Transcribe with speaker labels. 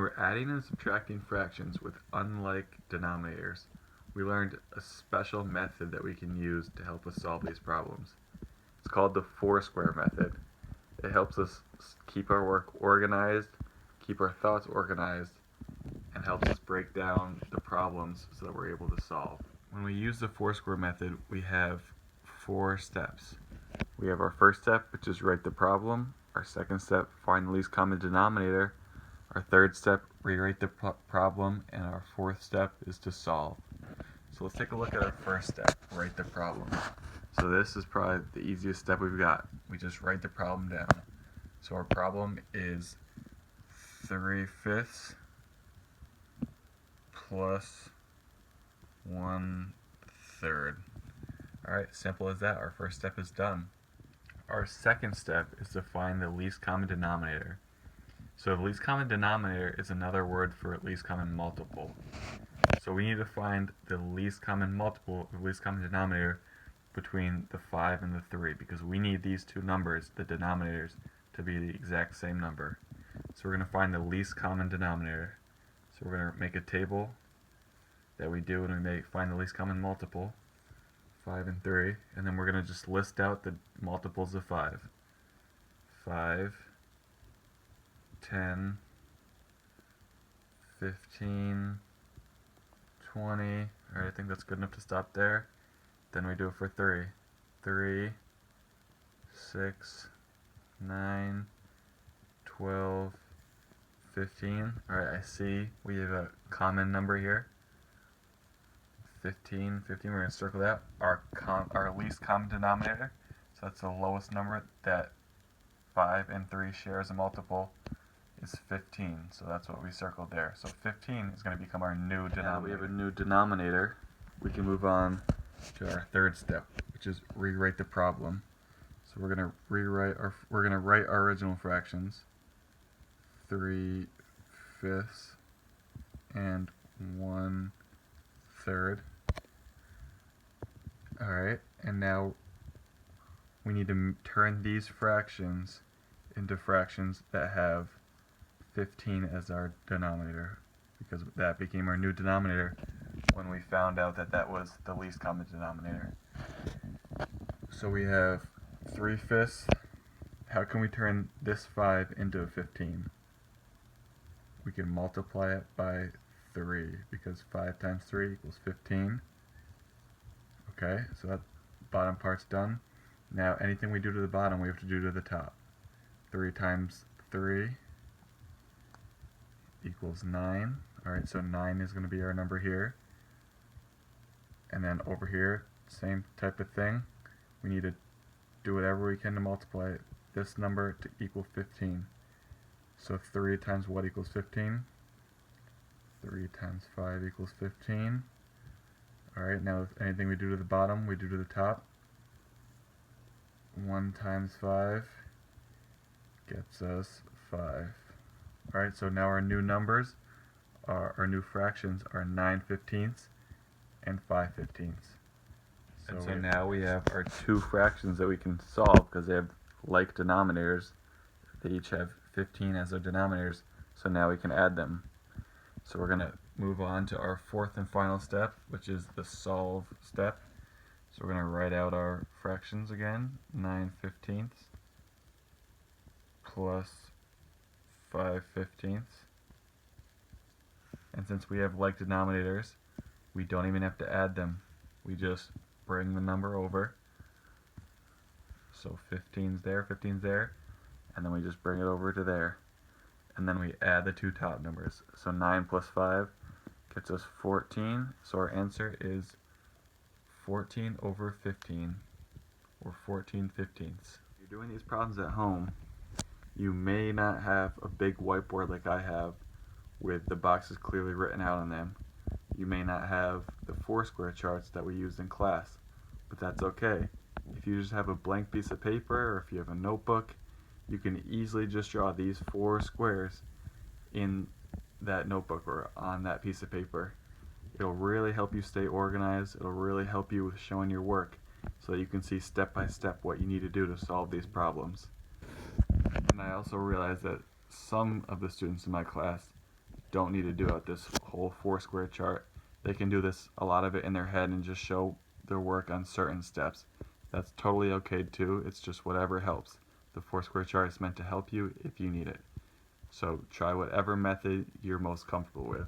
Speaker 1: we're adding and subtracting fractions with unlike denominators, we learned a special method that we can use to help us solve these problems. It's called the Foursquare method. It helps us keep our work organized, keep our thoughts organized, and helps us break down the problems so that we're able to solve. When we use the Foursquare method, we have 4 steps. We have our first step, which is write the problem. Our second step, find the least common denominator. Our third step, rewrite the problem. And our fourth step is to solve. So let's take a look at our first step, write the problem. So this is probably the easiest step we've got. We just write the problem down. So our problem is 3/5 plus 1/3. Alright, simple as that. Our first step is done. Our second step is to find the least common denominator. So the least common denominator is another word for least common multiple. So we need to find the least common multiple, the least common denominator between the 5 and the 3, because we need these two numbers, the denominators, to be the exact same number. So we're going to find the least common denominator. So we're going to make a table that we do, and we find the least common multiple, 5 and 3, and then we're going to just list out the multiples of 5. 5, 10, 15, 20. Alright, I think that's good enough to stop there. Then we do it for 3. 3, 6, 9, 12, 15. Alright, I see we have a common number here. 15, we're going to circle that. Our least common denominator, so that's the lowest number that 5 and 3 share as a multiple, is 15. So that's what we circled there. So 15 is going to become our new denominator. Now we have a new denominator. We can move on to our third step, which is rewrite the problem. So we're going to write our original fractions, 3/5 and 1/3. Alright, and now we need to turn these fractions into fractions that have 15 as our denominator, because that became our new denominator when we found out that that was the least common denominator. So we have 3/5. How can we turn this 5 into a 15? We can multiply it by 3, because 5 times 3 equals 15. Okay, so that bottom part's done. Now anything we do to the bottom, we have to do to the top. 3 times 3 equals 9. Alright, so 9 is going to be our number here. And then over here, same type of thing. We need to do whatever we can to multiply this number to equal 15. So 3 times what equals 15? 3 times 5 equals 15. Alright, now if anything we do to the bottom, we do to the top. 1 times 5 gets us 5. Alright, so now our new numbers, our new fractions are 9/15 and 5/15. So now we have our two fractions that we can solve because they have like denominators. They each have 15 as their denominators, so now we can add them. So we're going to move on to our fourth and final step, which is the solve step. So we're going to write out our fractions again, 9/15 plus 5/15. And since we have like denominators, we don't even have to add them. We just bring the number over. So 15's there, and then we just bring it over to there. And then we add the two top numbers. So 9 plus 5 gets us 14. So our answer is 14/15, or 14/15. If you're doing these problems at home, you may not have a big whiteboard like I have with the boxes clearly written out on them. You may not have the Foursquare charts that we used in class, but that's okay. If you just have a blank piece of paper, or if you have a notebook, you can easily just draw these 4 squares in that notebook or on that piece of paper. It'll really help you stay organized. It'll really help you with showing your work so that you can see step by step what you need to do to solve these problems. And I also realized that some of the students in my class don't need to do out this whole four-square chart. They can do this, a lot of it in their head, and just show their work on certain steps. That's totally okay too. It's just whatever helps. The four-square chart is meant to help you if you need it. So try whatever method you're most comfortable with.